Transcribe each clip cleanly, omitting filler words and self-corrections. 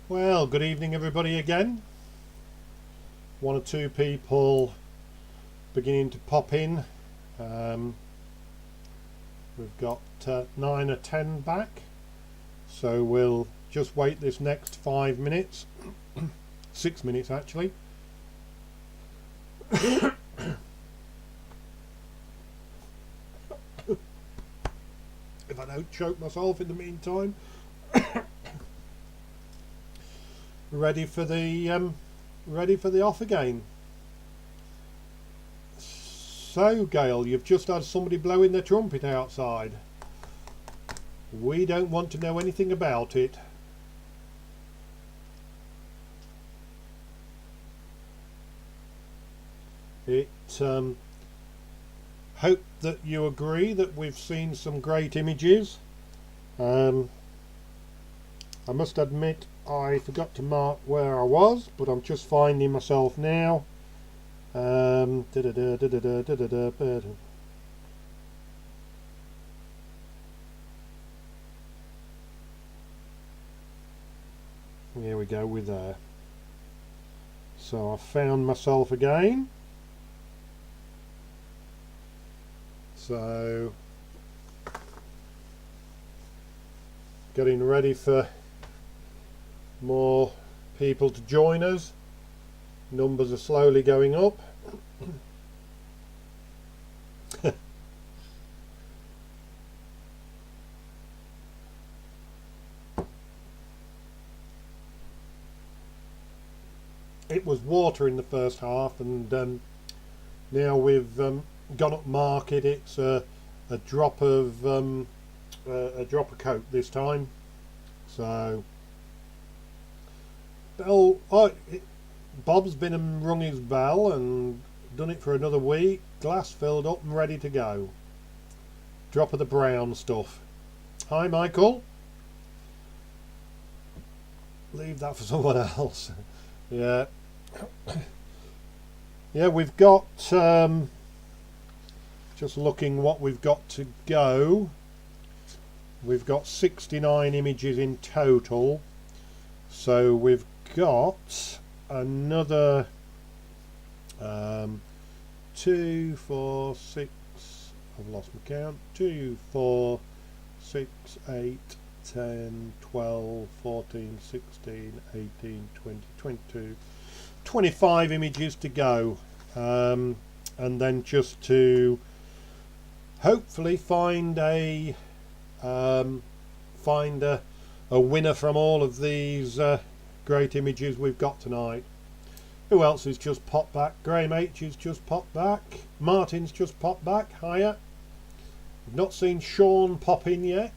Well, good evening everybody again. One or two people beginning to pop in. Um, we've got 9 or 10 back, so we'll just wait this next 5 minutes, 6 minutes actually. If I don't choke myself in the meantime. ready for the off again. So Gail, you've just had somebody blowing their trumpet outside. We don't want to know anything about it. Hope that you agree that we've seen some great images. I must admit I forgot to mark where I was, but I'm just finding myself now. Here we go, with there. So I found myself again. So getting ready for more people to join us. Numbers are slowly going up. It was water in the first half, and now we've gone up market. It's a drop of Coke this time. So Bob's been and rung his bell and done it for another week. Glass filled up and ready to go. Drop of the brown stuff. Hi Michael. Leave that for someone else. Yeah. Yeah, we've got just looking what we've got to go. We've got 69 images in total. So we've got another 2, 4, 6, I've lost my count, 2, 4, 6, 8, 10, 12, 14, 16, 18, 20, 22, 25 images to go, and then just to hopefully find a winner from all of these great images we've got tonight. Who else has just popped back? Grahame H has just popped back. Martin's just popped back. Hiya. I've not seen Sean pop in yet.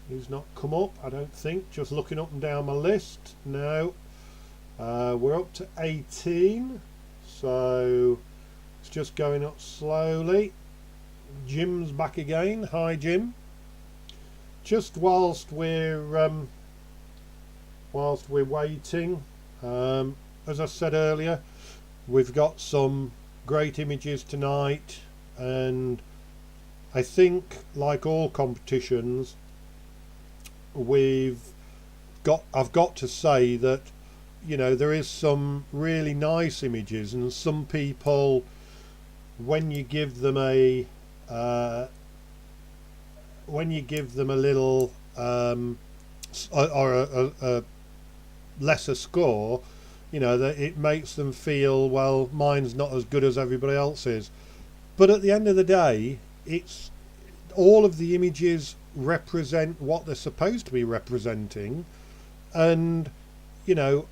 He's not come up, I don't think. Just looking up and down my list. No. We're up to 18. So it's just going up slowly. Jim's back again. Hi Jim. Just whilst we're waiting, as I said earlier, we've got some great images tonight, and I think, like all competitions, I've got to say that, you know, there is some really nice images, and some people, when you give them a little or a lesser score, you know, that it makes them feel, well, mine's not as good as everybody else's. But at the end of the day, it's all of the images represent what they're supposed to be representing, and you know,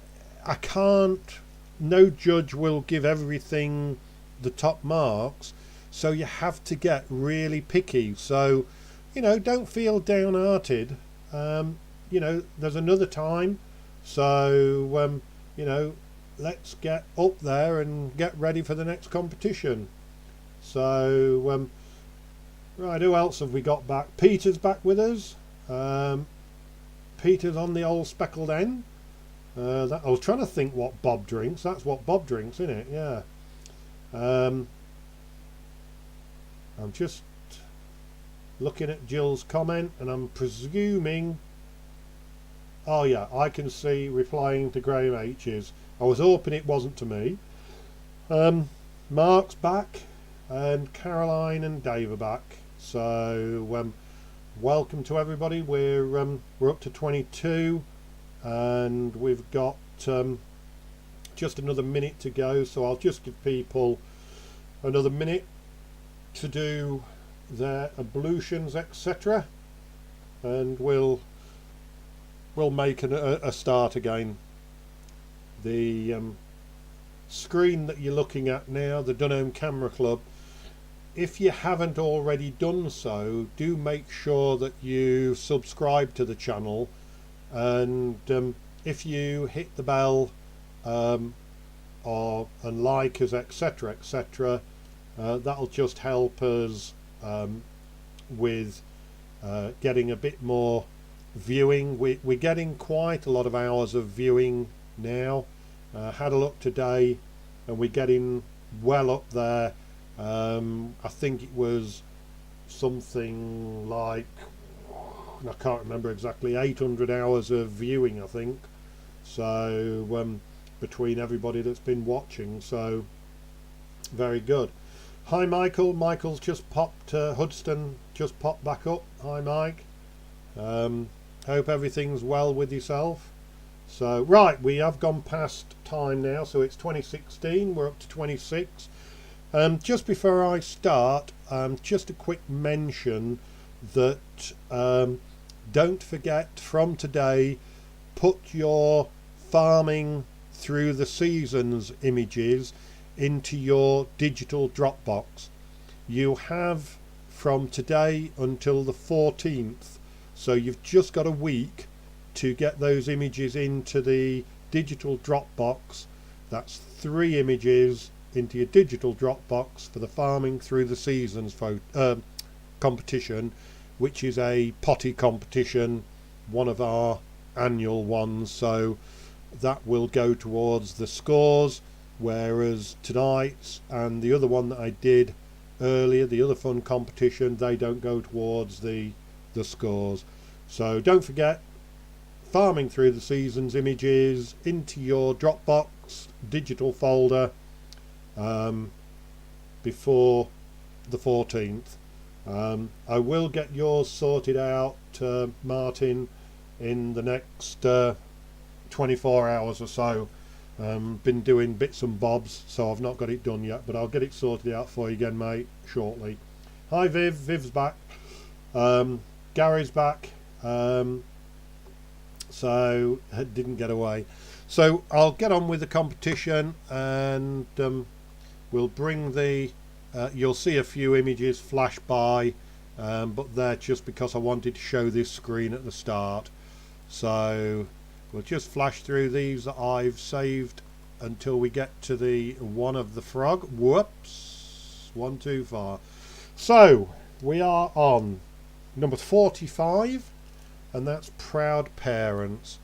no judge will give everything the top marks, so you have to get really picky. So, you know, don't feel downhearted. You know, there's another time, so you know, let's get up there and get ready for the next competition. So right, who else have we got back? Peter's back with us. Peter's on the old speckled hen. I was trying to think what Bob drinks. That's what Bob drinks, isn't it? Yeah. I'm just looking at Jill's comment, and I'm presuming, oh yeah, I can see replying to Graham H's. I was hoping it wasn't to me. Mark's back, and Caroline and Dave are back. So welcome to everybody. We're up to 22, and we've got just another minute to go. So I'll just give people another minute to do their ablutions, etc., and we'll make a start again. The screen that you're looking at now, the Dunham Camera Club, if you haven't already done so, do make sure that you subscribe to the channel, and if you hit the bell and like us, etc., etc., that'll just help us with getting a bit more viewing. We're getting quite a lot of hours of viewing now. Had a look today, and we're getting well up there. I think it was something like, I can't remember exactly, 800 hours of viewing, I think. So between everybody that's been watching, so very good. Hi Michael. Michael's just popped, Hudston just popped back up. Hi Mike. Hope everything's well with yourself. So right, we have gone past time now, so it's 2016, we're up to 26. Just before I start, just a quick mention that don't forget, from today, put your farming through the seasons images into your digital Dropbox. You have from today until the 14th, so you've just got a week to get those images into the digital Dropbox. That's 3 images into your digital Dropbox for the farming through the seasons competition, which is a potty competition, one of our annual ones, so that will go towards the scores, whereas tonight's and the other one that I did earlier, the other fun competition, they don't go towards the scores. So don't forget, farming through the seasons images into your Dropbox digital folder before the 14th. I will get yours sorted out, Martin, in the next 24 hours or so. Been doing bits and bobs, so I've not got it done yet, but I'll get it sorted out for you again, mate, shortly. Hi Viv. Viv's back. Gary's back. So it didn't get away. So I'll get on with the competition, and we'll bring the you'll see a few images flash by, but they're just because I wanted to show this screen at the start. So we'll just flash through these that I've saved until we get to the one of the frog. Whoops, one too far. So we are on number 45, and that's Proud Parents.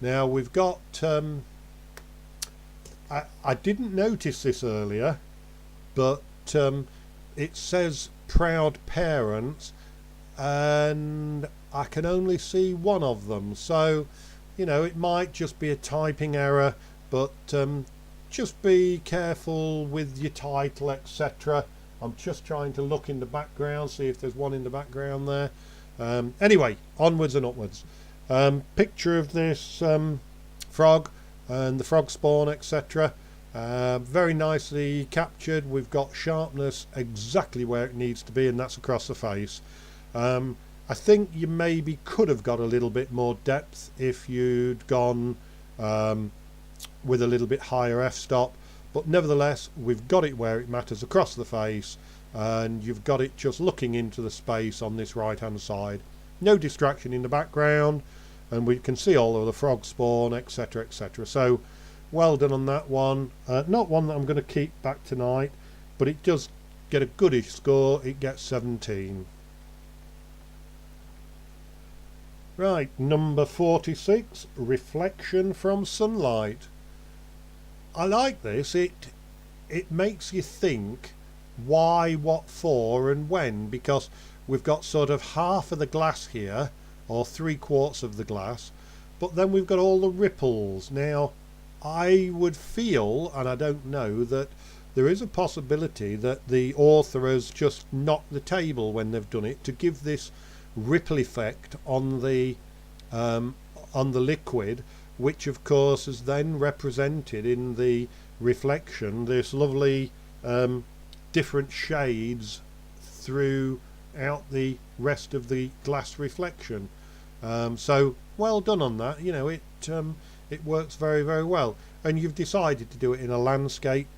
Now we've got I didn't notice this earlier, but it says Proud Parents, and I can only see one of them, so you know, it might just be a typing error, but just be careful with your title, etc. I'm just trying to look in the background, see if there's one in the background there. Anyway, onwards and upwards. Picture of this frog and the frog spawn, etc. Very nicely captured. We've got sharpness exactly where it needs to be, and that's across the face. I think you maybe could have got a little bit more depth if you'd gone with a little bit higher f-stop, but nevertheless we've got it where it matters, across the face, and you've got it just looking into the space on this right hand side. No distraction in the background, and we can see all of the frog spawn, etc, etc. So well done on that one. Not one that I'm going to keep back tonight, but it does get a goodish score. It gets 17. Right, number 46, Reflection from Sunlight. I like this. It makes you think why, what for and when, because we've got sort of half of the glass here, or 3/4 of the glass, but then we've got all the ripples. Now I would feel, and I don't know, that there is a possibility that the author has just knocked the table when they've done it to give this ripple effect on the liquid, which of course is then represented in the reflection, this lovely different shades throughout the rest of the glass reflection. So well done on that. You know, it works very, very well, and you've decided to do it in a landscape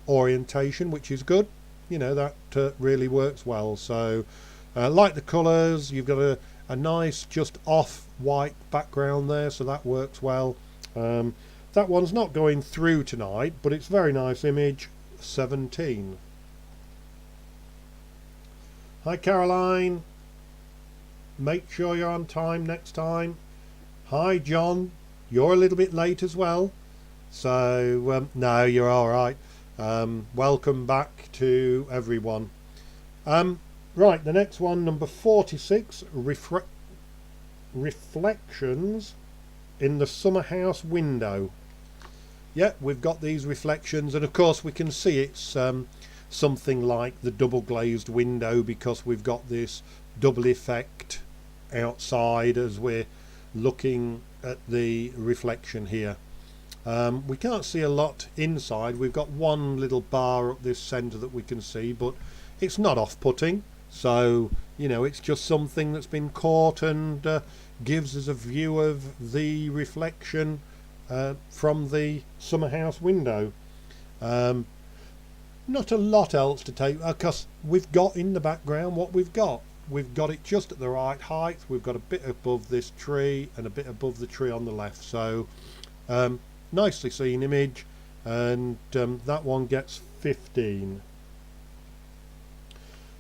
orientation, which is good. You know, that really works well. So like the colours, you've got a nice just off white background there, so that works well. That one's not going through tonight, but it's very nice image. 17. Hi Caroline, make sure you're on time next time. Hi John, you're a little bit late as well, so no, you're all right. Welcome back to everyone. Right, the next one, number 46, reflections in the summer house window. Yeah, we've got these reflections, and of course we can see it's something like the double glazed window, because we've got this double effect outside as we're looking at the reflection here. We can't see a lot inside. We've got one little bar up this centre that we can see, but it's not off-putting, so you know, it's just something that's been caught and gives us a view of the reflection from the summer house window. Not a lot else to take, because we've got in the background what we've got. We've got it just at the right height. We've got a bit above this tree and a bit above the tree on the left, so nicely seen image, and that one gets 15.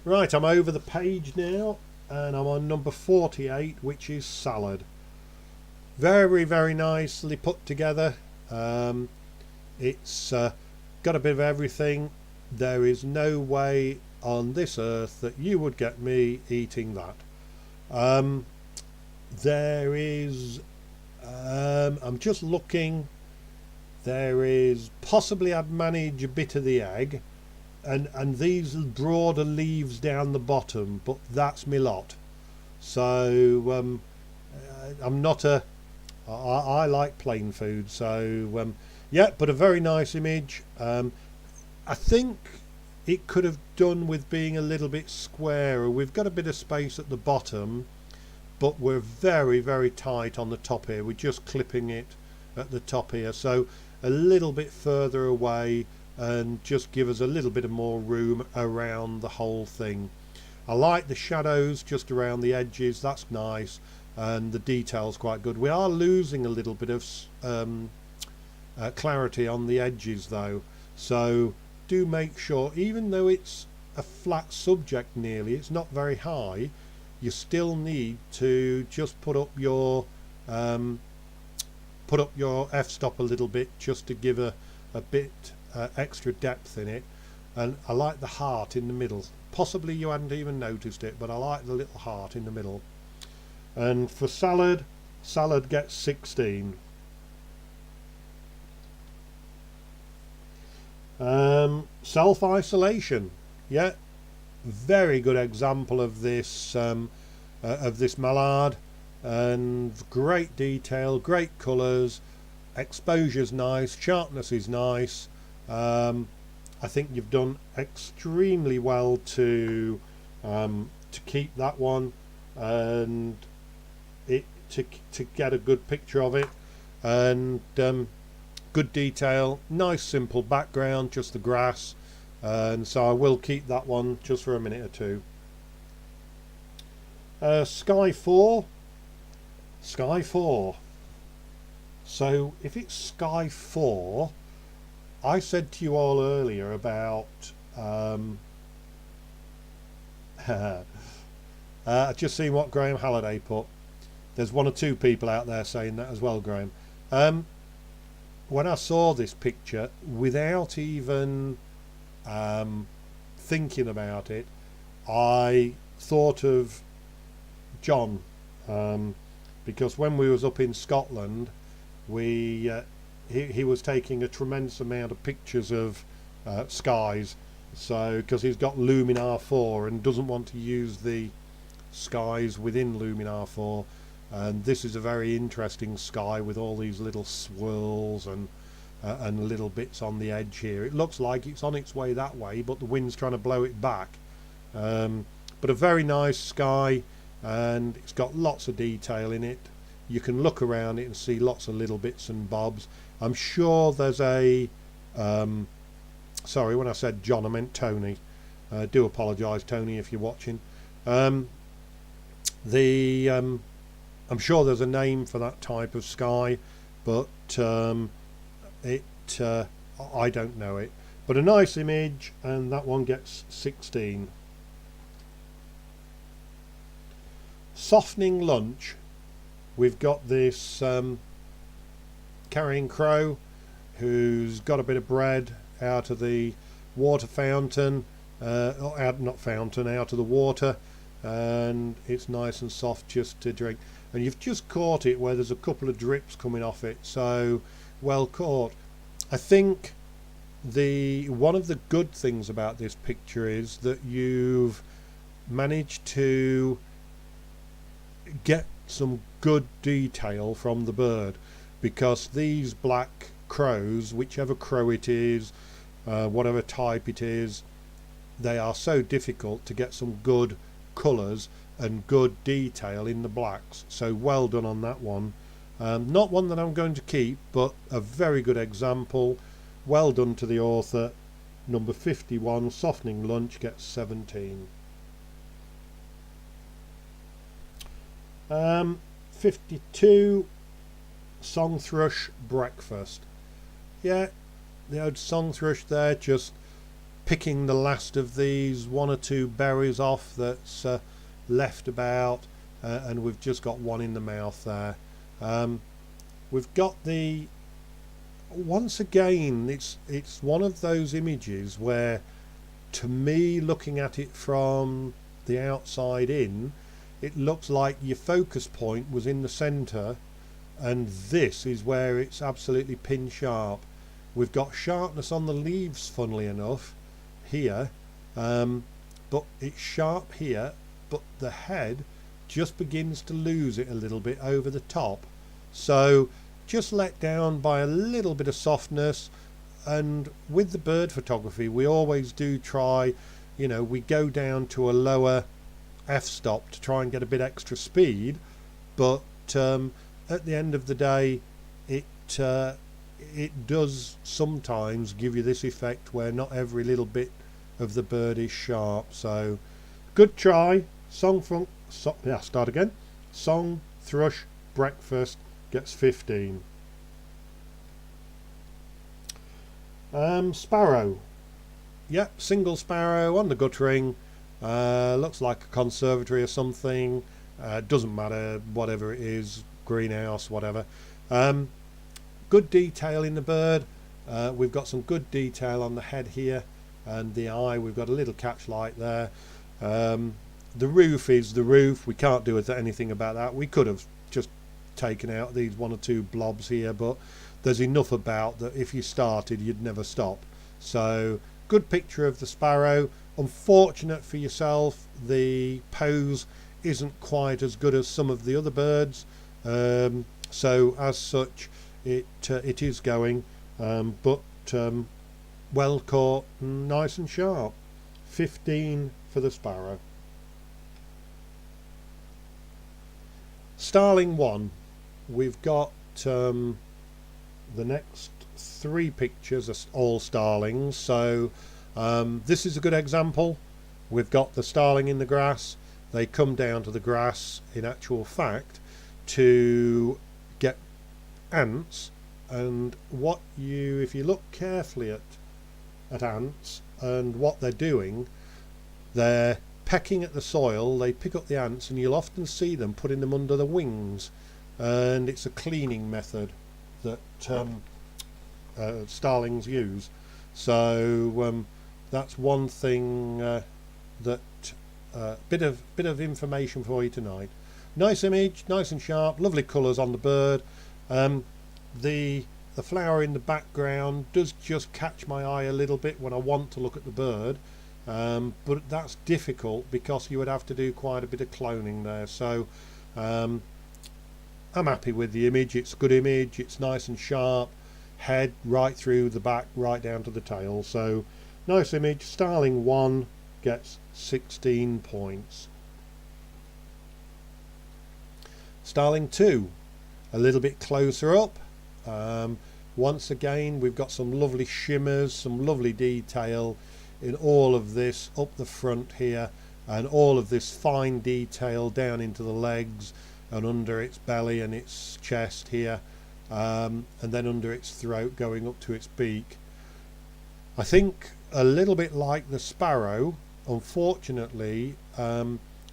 Right, I'm over the page now, and I'm on number 48, which is salad. Very, very nicely put together. It's got a bit of everything. There is no way on this earth that you would get me eating that. There is, I'm just looking, there is possibly, I'd manage a bit of the egg, and these broader leaves down the bottom, but that's me lot. So I'm not a, I like plain food, so yeah, but a very nice image. I think it could have done with being a little bit squarer. We've got a bit of space at the bottom, but we're very, very tight on the top here. We're just clipping it at the top here, so a little bit further away, and just give us a little bit of more room around the whole thing. I like the shadows just around the edges, that's nice, and the detail's quite good. We are losing a little bit of clarity on the edges though, so do make sure, even though it's a flat subject nearly, it's not very high, you still need to just put up your f-stop a little bit, just to give a bit extra depth in it. And I like the heart in the middle. Possibly you hadn't even noticed it, but I like the little heart in the middle. And for salad gets 16. Self-isolation, yeah, very good example of this mallard, and great detail, great colours, exposure's nice, sharpness is nice. I think you've done extremely well to keep that one, and to get a good picture of it, and good detail, nice simple background, just the grass, and so I will keep that one just for a minute or two. Sky 4. So if it's Sky 4, I said to you all earlier about I've just seen what Graham Halliday put. There's one or two people out there saying that as well, Graham. When I saw this picture, without even thinking about it, I thought of John, because when we was up in Scotland, he was taking a tremendous amount of pictures of skies, so because he's got Luminar 4 and doesn't want to use the skies within Luminar 4, and this is a very interesting sky with all these little swirls and little bits on the edge here. It looks like it's on its way that way, but the wind's trying to blow it back. But a very nice sky, and it's got lots of detail in it. You can look around it and see lots of little bits and bobs. I'm sure there's a sorry, when I said John I meant Tony. I do apologise, Tony, if you're watching. I'm sure there's a name for that type of sky, but I don't know it. But a nice image, and that one gets 16. Softening lunch. We've got this carrying crow who's got a bit of bread out of the water fountain, not fountain, out of the water, and it's nice and soft just to drink. And you've just caught it where there's a couple of drips coming off it, so well caught. I think one of the good things about this picture is that you've managed to get some good detail from the bird, because these black crows, whichever crow it is, whatever type it is, they are so difficult to get some good colours and good detail in the blacks. So well done on that one. Not one that I'm going to keep, but a very good example. Well done to the author. Number 51, Softening Lunch, gets 17. 52, Song Thrush Breakfast. Yeah, the old song thrush there, just picking the last of these one or two berries off that's left about, and we've just got one in the mouth there. We've got once again, it's one of those images where, to me, looking at it from the outside in, it looks like your focus point was in the centre, and this is where it's absolutely pin sharp. We've got sharpness on the leaves, funnily enough, here, but it's sharp here, but the head just begins to lose it a little bit over the top. So just let down by a little bit of softness. And with the bird photography, we always do try, we go down to a lower f-stop to try and get a bit extra speed, but at the end of the day, it does sometimes give you this effect where not every little bit of the bird is sharp. So good try. Song Thrush Breakfast gets 15. Sparrow. Yep, single sparrow on the guttering. Looks like a conservatory or something. Doesn't matter, whatever it is, greenhouse, whatever. Good detail in the bird. We've got some good detail on the head here and the eye. We've got a little catch light there. The roof is the roof. We can't do anything about that. We could have just taken out these one or two blobs here, but there's enough about that if you started you'd never stop. So good picture of the sparrow. Unfortunate for yourself, the pose isn't quite as good as some of the other birds, so as such it is going, but well caught and nice and sharp. 15 for the sparrow. Starling 1. We've got the next 3 pictures are all starlings, so this is a good example. We've got the starling in the grass. They come down to the grass, in actual fact, to get ants, and if you look carefully at ants and what they're doing, they're pecking at the soil. They pick up the ants, and you'll often see them putting them under the wings, and it's a cleaning method that starlings use. So that's one thing that bit of information for you tonight. Nice image, nice and sharp, lovely colours on the bird. The flower in the background does just catch my eye a little bit when I want to look at the bird, but that's difficult because you would have to do quite a bit of cloning there. So I'm happy with the image. It's a good image, it's nice and sharp, head right through the back right down to the tail. So nice image. Starling 1 gets 16 points. Starling 2, a little bit closer up. Once again, we've got some lovely shimmers, some lovely detail in all of this up the front here, and all of this fine detail down into the legs and under its belly and its chest here, and then under its throat going up to its beak. I think a little bit like the sparrow, unfortunately,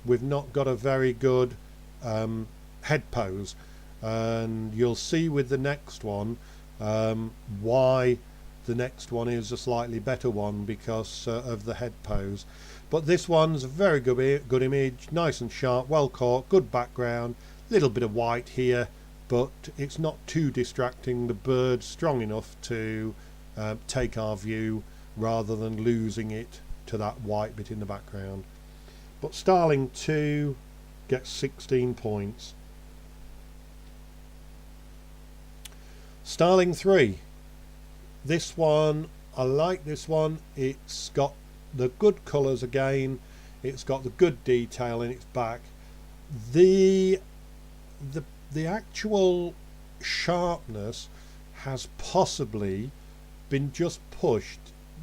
we've not got a very good head pose, and you'll see with the next one why the next one is a slightly better one, because of the head pose. But this one's a very good image, nice and sharp, well caught, good background, little bit of white here, but it's not too distracting. The bird's strong enough to take our view rather than losing it to that white bit in the background. But Starling 2 gets 16 points. Starling 3, this one, I like this one. It's got the good colours again, it's got the good detail in its back. The actual sharpness has possibly been just pushed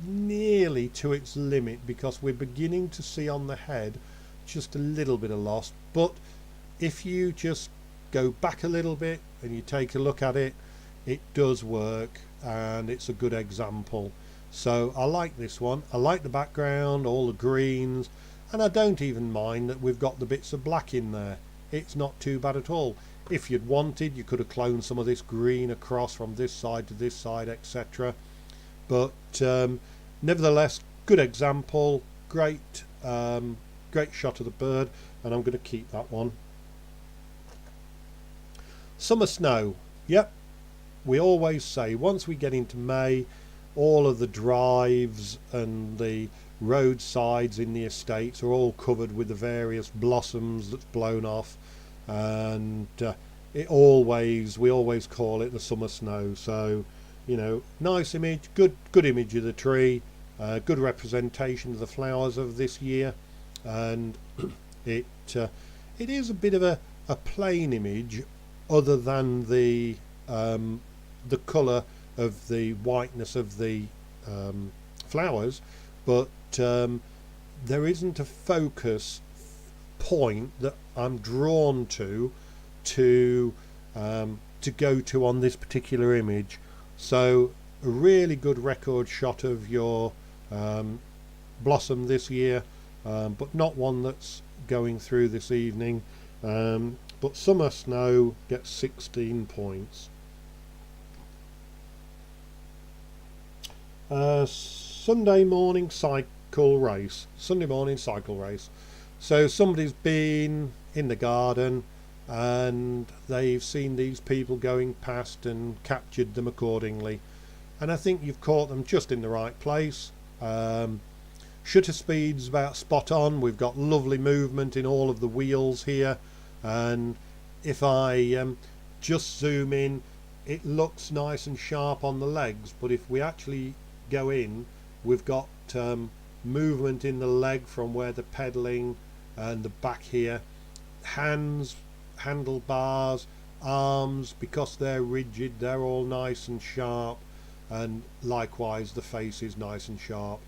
nearly to its limit, because we're beginning to see on the head just a little bit of loss. But if you just go back a little bit and you take a look at it, it does work, and it's a good example. So I like this one. I like the background, all the greens, and I don't even mind that we've got the bits of black in there. It's not too bad at all. If you'd wanted, you could have cloned some of this green across from this side to this side, etc. But nevertheless, good example, great shot of the bird, and I'm going to keep that one. Summer snow. Yep, we always say once we get into May, all of the drives and the roadsides in the estates are all covered with the various blossoms that's blown off, and we always call it the summer snow. So, you know, nice image, good image of the tree, good representation of the flowers of this year, and it is a bit of a plain image, other than the colour of the whiteness of the flowers, but there isn't a focus point that I'm drawn to go to on this particular image. So a really good record shot of your blossom this year, but not one that's going through this evening. But summer snow gets 16 points. Sunday morning cycle race. So somebody's been in the garden and they've seen these people going past and captured them accordingly, and I think you've caught them just in the right place. Shutter speed's about spot on. We've got lovely movement in all of the wheels here, and if I just zoom in, it looks nice and sharp on the legs, but if we actually go in, we've got movement in the leg from where they're pedaling, and the back here, hands, handlebars, arms, because they're rigid, they're all nice and sharp, and likewise the face is nice and sharp.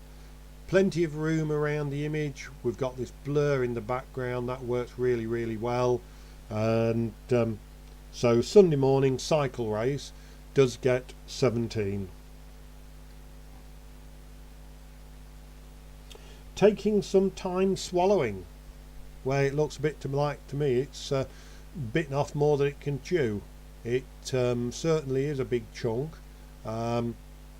Plenty of room around the image. We've got this blur in the background that works really well, and so Sunday morning cycle race does get 17. Taking some time swallowing, where it looks a bit to me it's bitten off more than it can chew. It certainly is a big chunk.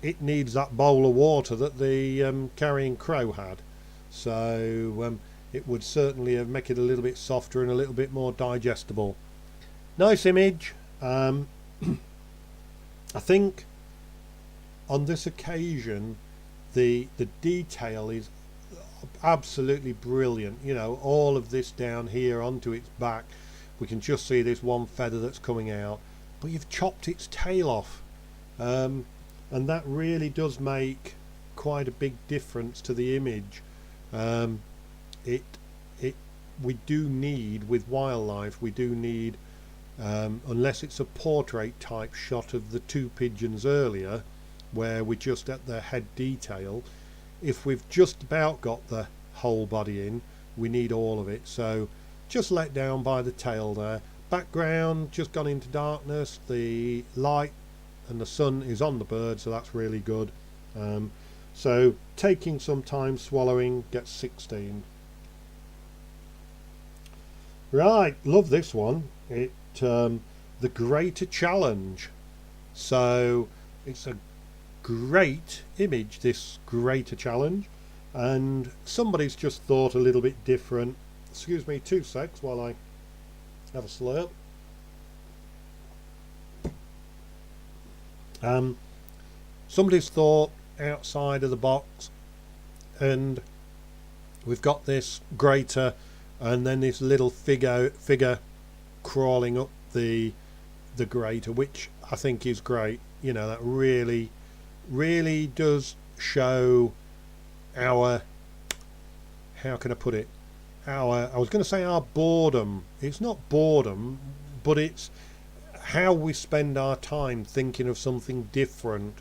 it needs that bowl of water that the carrying crow had. So it would certainly make it a little bit softer and a little bit more digestible. Nice image. I think on this occasion the detail is absolutely brilliant. You know, all of this down here onto its back, we can just see this one feather that's coming out, but you've chopped its tail off, and that really does make quite a big difference to the image. It we do need, with wildlife, we do need, unless it's a portrait type shot of the two pigeons earlier where we're just at the head detail, if we've just about got the whole body in, we need all of it. So just let down by the tail there. Background just gone into darkness, the light and the sun is on the bird, so that's really good. So taking some time swallowing gets 16. Right, love this one. The Greater Challenge. So it's a great image, this Greater Challenge, and somebody's just thought a little bit different. Excuse me 2 secs while I have a slurp. Somebody's thought outside of the box, and we've got this greater and then this little figure crawling up the greater, which I think is great. You know, that really does show our, how can I put it, our, I was going to say our boredom. It's not boredom, but it's how we spend our time thinking of something different,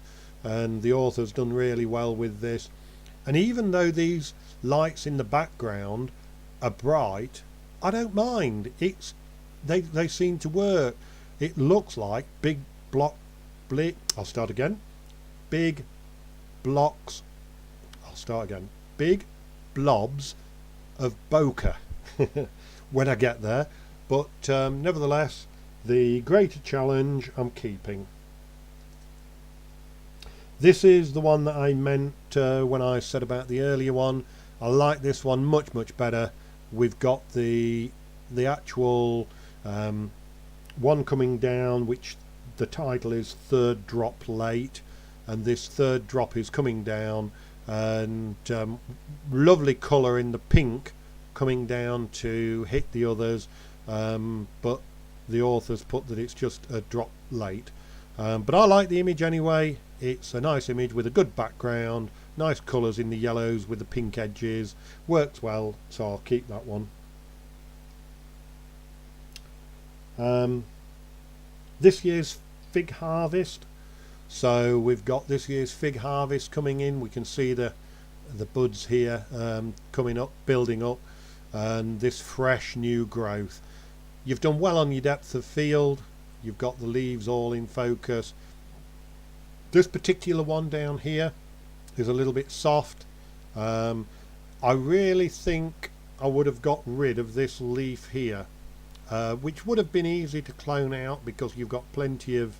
and the author's done really well with this. And even though these lights in the background are bright, I don't mind. It's they seem to work. It looks like big I'll start again. Big blocks. I'll start again. Big blobs of bokeh when I get there. But nevertheless, the Greater Challenge I'm keeping. This is the one that I meant when I said about the earlier one. I like this one much better. We've got the actual one coming down, which the title is Third Drop Late, and this third drop is coming down, and lovely colour in the pink coming down to hit the others, but the author's put that it's just a drop late. But I like the image anyway. It's a nice image with a good background, nice colours in the yellows with the pink edges, works well, so I'll keep that one. This year's fig harvest. So we've got this year's fig harvest coming in. We can see the buds here coming up, building up, and this fresh new growth. You've done well on your depth of field. You've got the leaves all in focus. This particular one down here is a little bit soft. I really think I would have got rid of this leaf here, which would have been easy to clone out because you've got plenty of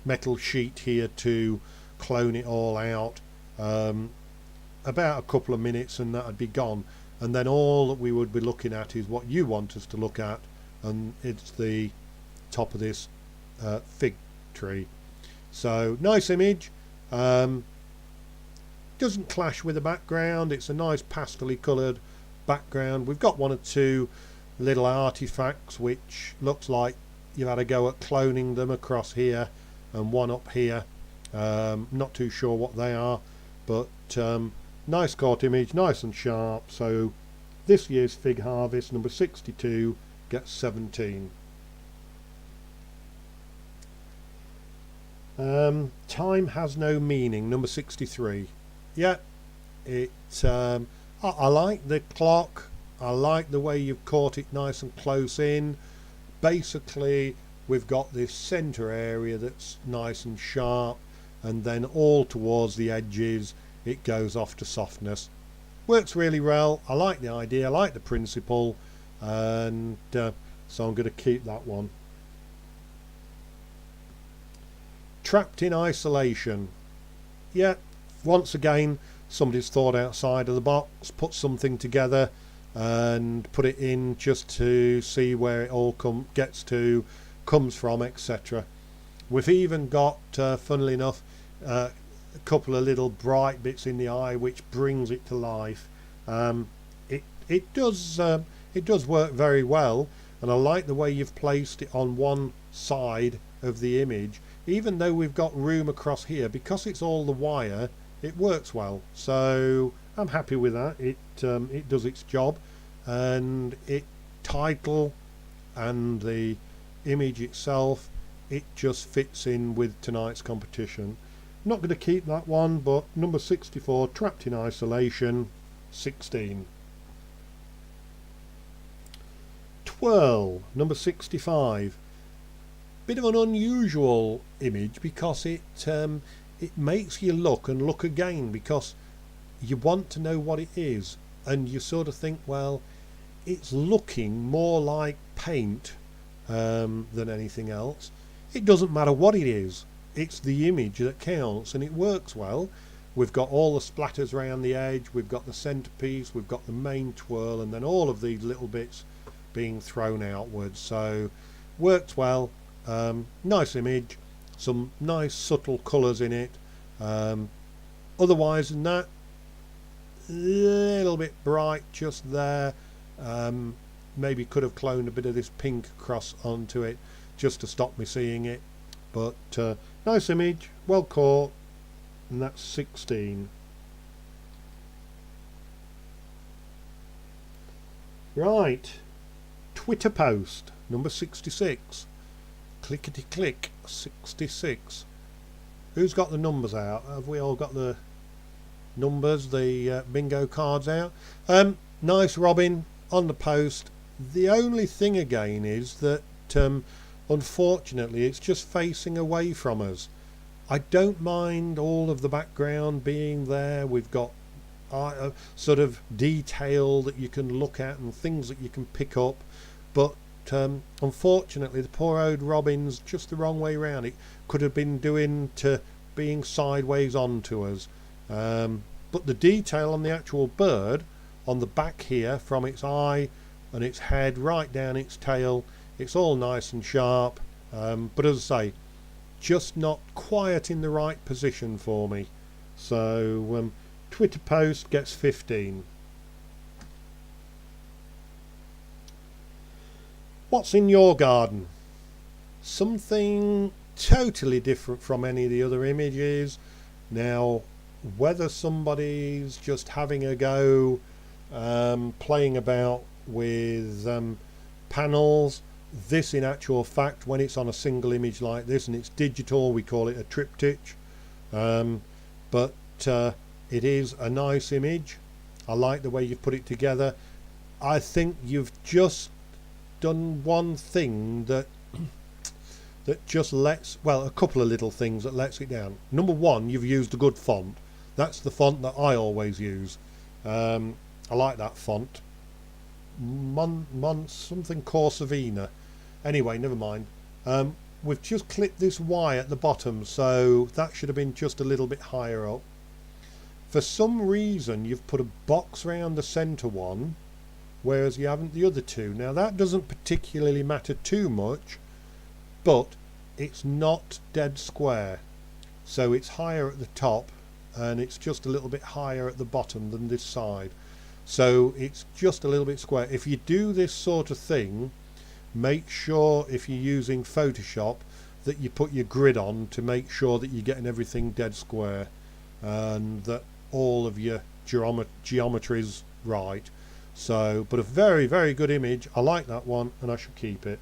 metal sheet here to clone it all out. About a couple of minutes and that would be gone, and then all that we would be looking at is what you want us to look at, and it's the top of this fig tree. So nice image. Doesn't clash with the background. It's a nice pastel-y coloured background. We've got one or two little artifacts which looks like you've had a go at cloning them across here, and one up here. Not too sure what they are, but nice caught image, nice and sharp. So this year's fig harvest number 62 gets 17. Time Has No Meaning, number 63. Yeah, it I like the clock. I like the way you've caught it nice and close in. Basically, we've got this center area that's nice and sharp, and then all towards the edges it goes off to softness. Works really well. I like the idea, I like the principle, and so I'm going to keep that one. Trapped in Isolation. yeah, once again, somebody's thought outside of the box, put something together and put it in just to see where it all gets to, comes from, etc. We've even got, funnily enough, a couple of little bright bits in the eye which brings it to life. It does work very well, and I like the way you've placed it on one side of the image. Even though we've got room across here, because it's all the wire, it works well. So I'm happy with that. It does its job, and it title and the image itself, it just fits in with tonight's competition. Not going to keep that one, but number 64, Trapped in Isolation, 16. Twirl, number 65. Bit of an unusual image because it makes you look and look again, because you want to know what it is, and you sort of think, well, it's looking more like paint than anything else. It doesn't matter what it is, it's the image that counts, and it works well. We've got all the splatters around the edge, we've got the centerpiece, we've got the main twirl, and then all of these little bits being thrown outwards. So works well. Nice image, some nice subtle colours in it. Otherwise than that, a little bit bright just there. Maybe could have cloned a bit of this pink across onto it just to stop me seeing it, but nice image, well caught, and that's 16. Right, Twitter post number 66, clickety click 66. Who's got the numbers out? Have we all got the numbers, the bingo cards out? Nice Robin on the post. The only thing again is that unfortunately it's just facing away from us. I don't mind all of the background being there. We've got sort of detail that you can look at and things that you can pick up, but unfortunately the poor old Robin's just the wrong way round. It could have been doing to being sideways onto us, but the detail on the actual bird on the back here, from its eye and its head right down its tail, it's all nice and sharp, but as I say, just not quite in the right position for me. So Twitter post gets 15. What's in your garden? Something totally different from any of the other images. Now, whether somebody's just having a go, playing about with panels, this in actual fact, when it's on a single image like this and it's digital, we call it a triptych, but it is a nice image. I like the way you've put it together. I think you've just done one thing that just lets, well, a couple of little things that lets it down. Number one, you've used a good font. That's the font that I always use. I like that font. Something Corsavina. Anyway, never mind. We've just clipped this Y at the bottom, so that should have been just a little bit higher up. For some reason you've put a box around the centre one, whereas you haven't the other two. Now that doesn't particularly matter too much, but it's not dead square, so it's higher at the top and it's just a little bit higher at the bottom than this side, so it's just a little bit square. If you do this sort of thing, make sure if you're using Photoshop that you put your grid on to make sure that you're getting everything dead square and that all of your geometry's right. So, but a very, very good image. I like that one and I should keep it.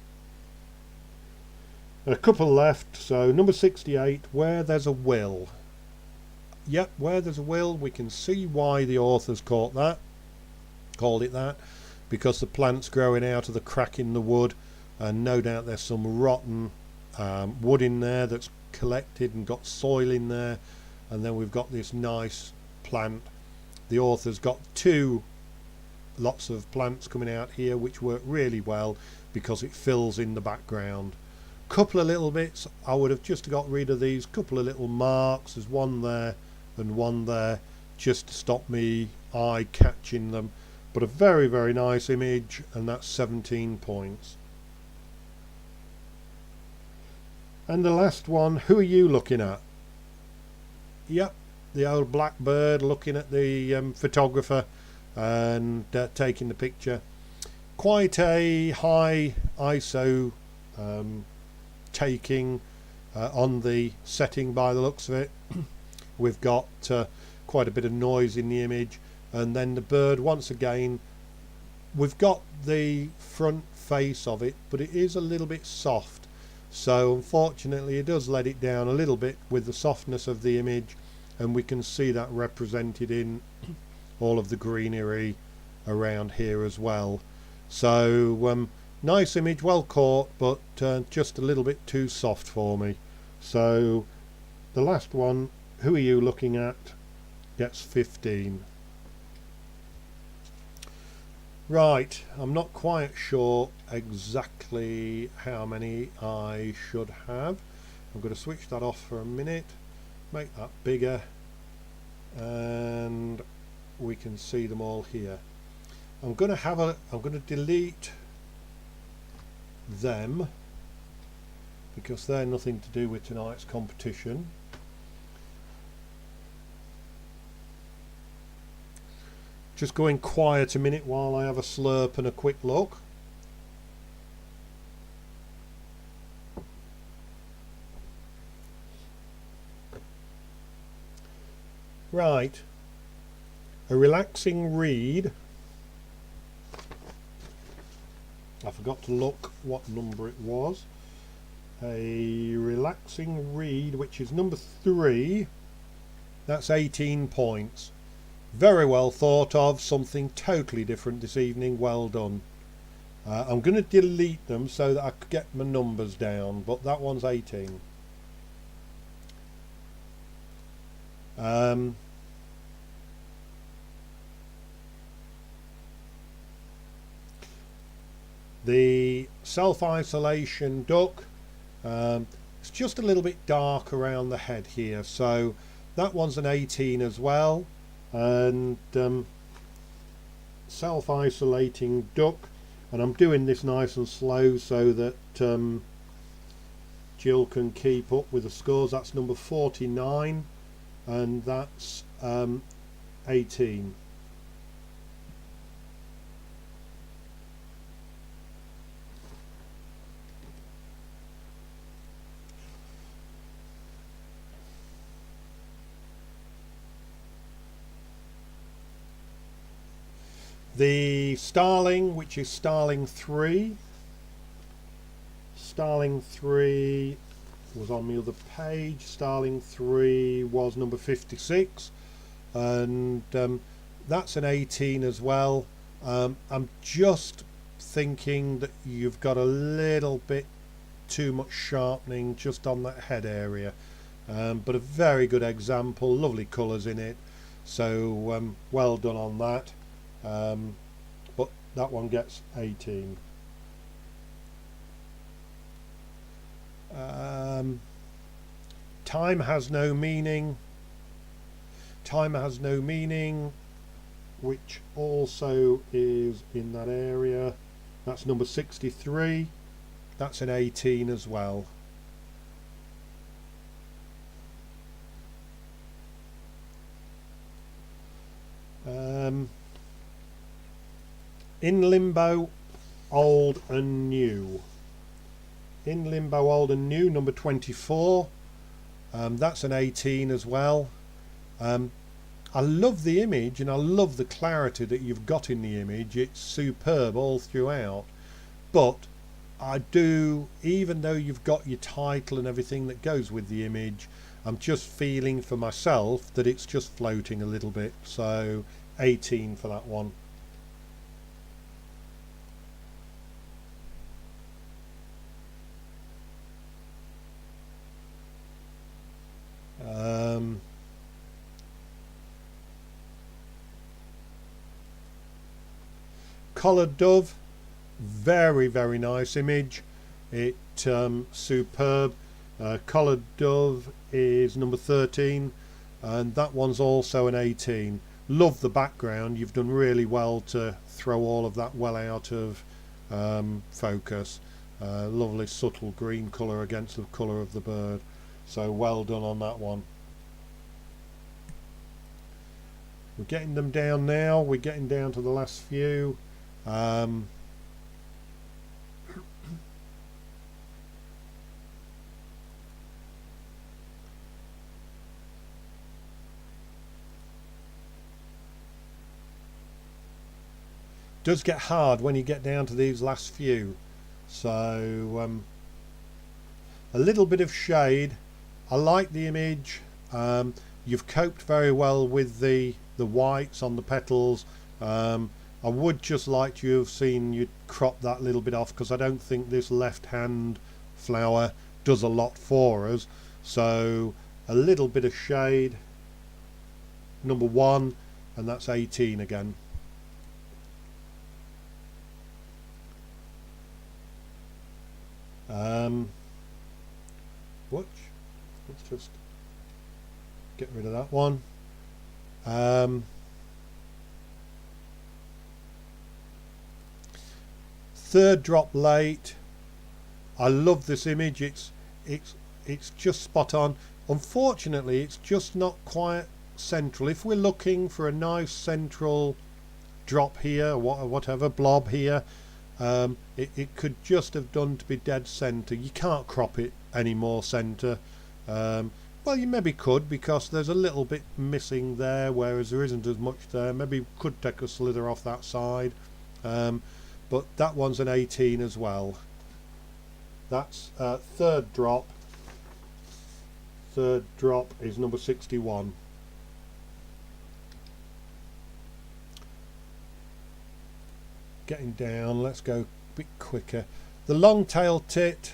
A couple left. So number 68, Where There's a Will. Yep, Where There's a Will, we can see why the authors called it that, because the plant's growing out of the crack in the wood, and no doubt there's some rotten wood in there that's collected and got soil in there, and then we've got this nice plant. The author's got lots of plants coming out here which work really well because it fills in the background. Couple of little bits, I would have just got rid of these couple of little marks. There's one there and one there just to stop me eye catching them. But a very, very nice image, and that's 17 points. And the last one, who are you looking at? Yep, the old blackbird looking at the photographer and taking the picture. Quite a high ISO taking on the setting by the looks of it. We've got quite a bit of noise in the image, and then the bird, once again, we've got the front face of it, but it is a little bit soft, so unfortunately it does let it down a little bit with the softness of the image, and we can see that represented in all of the greenery around here as well. So nice image, well caught, but just a little bit too soft for me. So the last one, who are you looking at, gets 15. Right, I'm not quite sure exactly how many I should have. I'm going to switch that off for a minute, make that bigger, and we can see them all here. I'm going to delete them because they're nothing to do with tonight's competition. Just going quiet a minute while I have a slurp and a quick look. Right, a relaxing read. I forgot to look what number it was. A relaxing read, which is number 3. That's 18 points. Very well thought of, something totally different this evening, well done. I'm going to delete them so that I could get my numbers down, but that one's 18. The self-isolation duck, it's just a little bit dark around the head here, so that one's an 18 as well. And self-isolating duck, and I'm doing this nice and slow so that Jill can keep up with the scores. That's number 49, and that's 18. The starling, which is starling 3. Starling 3 was on the other page. Starling 3 was number 56, and that's an 18 as well. I'm just thinking that you've got a little bit too much sharpening just on that head area, but a very good example, lovely colours in it, so well done on that. But that one gets 18. Time has no meaning. Time has no meaning, which also is in that area. That's number 63. That's an 18 as well. In Limbo, Old and New. In Limbo, Old and New, number 24. That's an 18 as well. I love the image and I love the clarity that you've got in the image. It's superb all throughout. But I do, even though you've got your title and everything that goes with the image, I'm just feeling for myself that it's just floating a little bit. So 18 for that one. Collared dove, very, very nice image. It superb. Collared dove is number 13. and that one's also an 18. Love the background. You've done really well to throw all of that well out of focus. Lovely subtle green colour against the colour of the bird, so well done on that one. We're getting them down now. We're getting down to the last few. Does get hard when you get down to these last few, so a little bit of shade. I like the image. You've coped very well with the whites on the petals. I would just like to have seen you crop that little bit off, because I don't think this left hand flower does a lot for us. So a little bit of shade, number 1, and that's 18 again. Let's just get rid of that one. Third drop late. I love this image. It's just spot on. Unfortunately, it's just not quite central. If we're looking for a nice central drop here, or whatever blob here, it could just have done to be dead center. You can't crop it any more center. Well, you maybe could, because there's a little bit missing there, whereas there isn't as much there. Maybe could take a slither off that side, but that one's an 18 as well. That's third drop. Third drop is number 61. Getting down, let's go a bit quicker. The long-tailed tit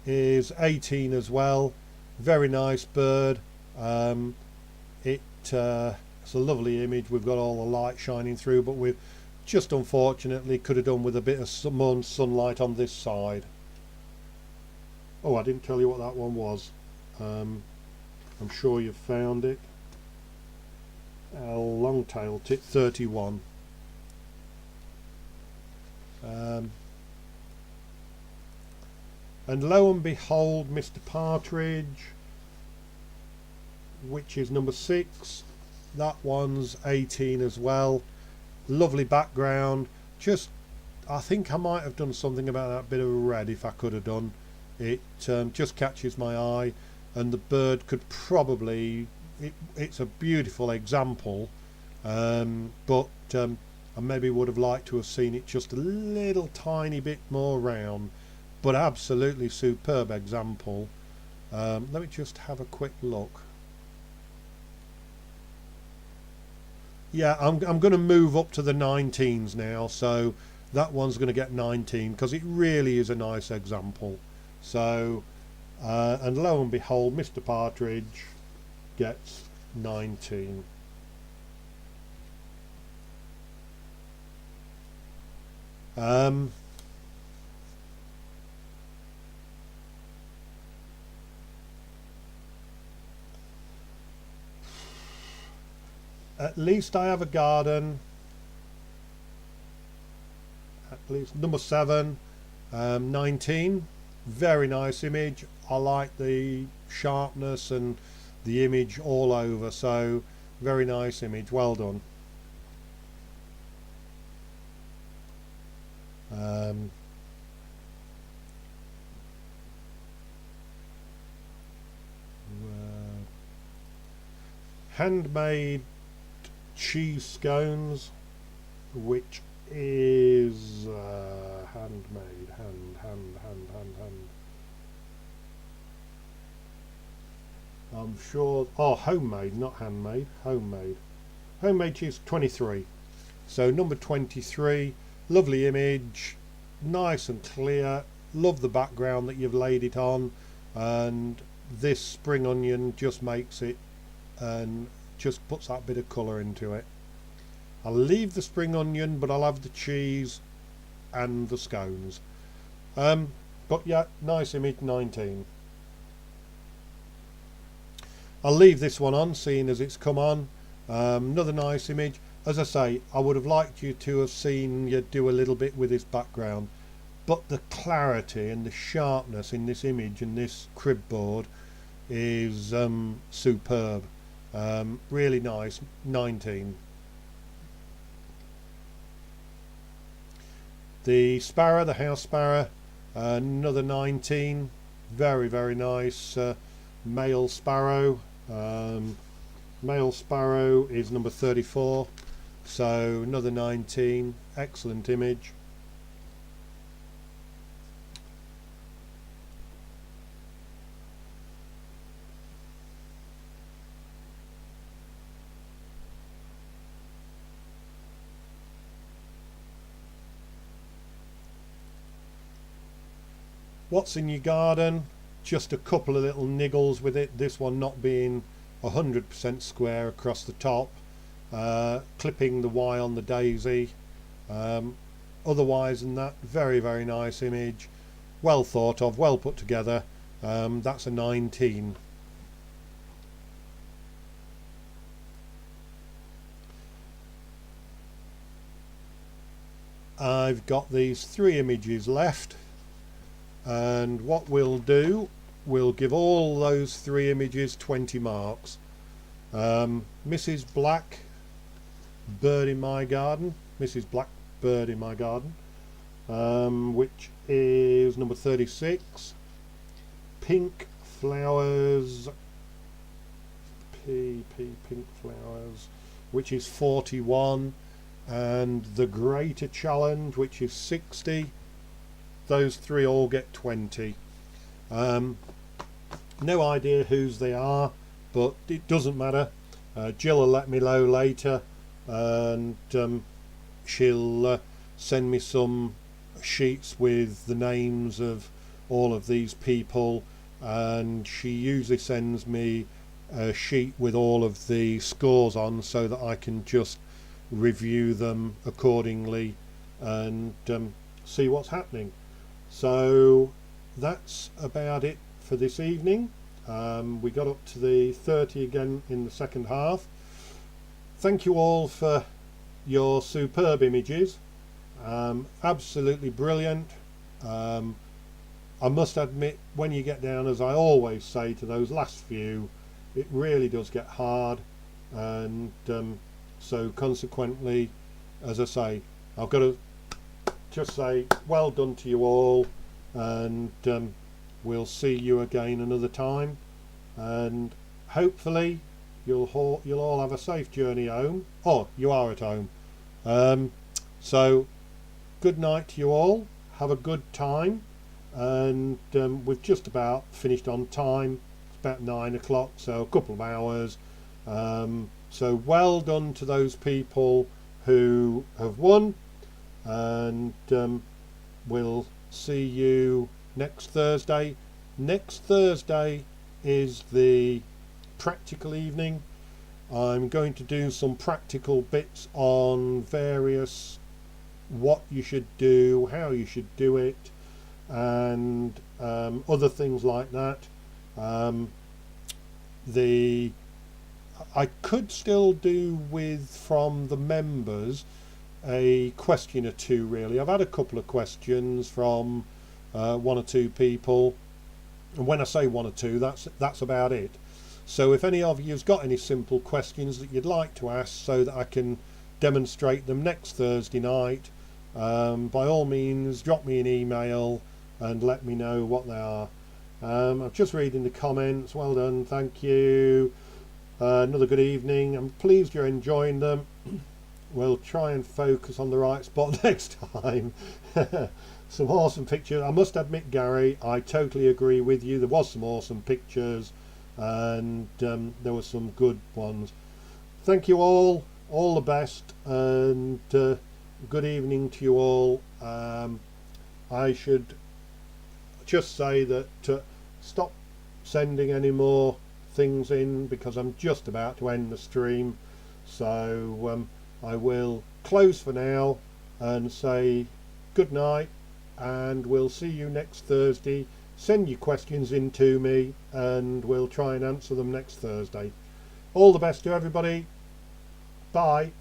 is 18 as well. Very nice bird. It's a lovely image. We've got all the light shining through, but we've just unfortunately could have done with a bit of more sunlight on this side. Oh, I didn't tell you what that one was. I'm sure you've found it. Long-tailed tit, 31. And lo and behold, Mr. Partridge, which is number 6, that one's 18 as well. Lovely background. Just, I think I might have done something about that bit of red if I could have done. It just catches my eye, and the bird could probably, it's a beautiful example, but I maybe would have liked to have seen it just a little tiny bit more round, but absolutely superb example. Let me just have a quick look. Yeah, I'm going to move up to the 19s now, so that one's going to get 19 because it really is a nice example. So and lo and behold, Mr. Partridge gets 19. At least I have a garden. At least number 7, 19. Very nice image. I like the sharpness and the image all over, so very nice image. Well done. Handmade cheese scones, which is handmade, hand. I'm sure, oh, homemade, not handmade, homemade. Homemade cheese, 23. So number 23, lovely image, nice and clear. Love the background that you've laid it on, and this spring onion just makes it and just puts that bit of colour into it. I'll leave the spring onion, but I'll have the cheese and the scones. But yeah, nice image, 19. I'll leave this one on, seeing as it's come on. Another nice image. As I say, I would have liked you to have seen you do a little bit with this background, but the clarity and the sharpness in this image and this crib board is superb. Really nice. 19. The sparrow, the house sparrow, another 19. Very, very nice male sparrow. Male sparrow is number 34, so another 19. Excellent image. What's in your garden? Just a couple of little niggles with it, this one not being 100% square across the top, clipping the Y on the daisy. Otherwise than that, very, very nice image, well thought of, well put together. That's a 19. I've got these 3 images left, and what we'll do, we'll give all those 3 images 20 marks. Mrs. Black Bird in My Garden, Mrs. Black Bird in My Garden, which is number 36. Pink Flowers, Pink Flowers, which is 41, and The Greater Challenge, which is 60. Those 3 all get 20. No idea whose they are, but it doesn't matter. Jill will let me know later, and she'll send me some sheets with the names of all of these people, and she usually sends me a sheet with all of the scores on so that I can just review them accordingly and see what's happening. So that's about it for this evening. We got up to the 30 again in the second half. Thank you all for your superb images. Absolutely brilliant. I must admit, when you get down, as I always say, to those last few, it really does get hard, and so consequently, as I say, I've got to just say well done to you all, and we'll see you again another time, and hopefully you'll all have a safe journey home. Oh, you are at home. So good night to you all, have a good time, and we've just about finished on time. It's about 9 o'clock, so a couple of hours. So well done to those people who have won, and we'll see you next Thursday. Next Thursday is the practical evening. I'm going to do some practical bits on various what you should do, how you should do it, and other things like that. I could still do with, from the members, a question or two really. I've had a couple of questions from 1 or 2 people, and when I say 1 or 2, that's about it. So if any of you's got any simple questions that you'd like to ask so that I can demonstrate them next Thursday night, by all means drop me an email and let me know what they are. I'm just reading the comments. Well done, thank you. Another good evening. I'm pleased you're enjoying them. We'll try and focus on the right spot next time. Some awesome pictures. I must admit, Gary, I totally agree with you. There was some awesome pictures, and there were some good ones. Thank you all the best, and good evening to you all. I should just say that stop sending any more things in, because I'm just about to end the stream. So I will close for now and say good night, and we'll see you next Thursday, send your questions in to me and we'll try and answer them next Thursday. All the best to everybody. Bye.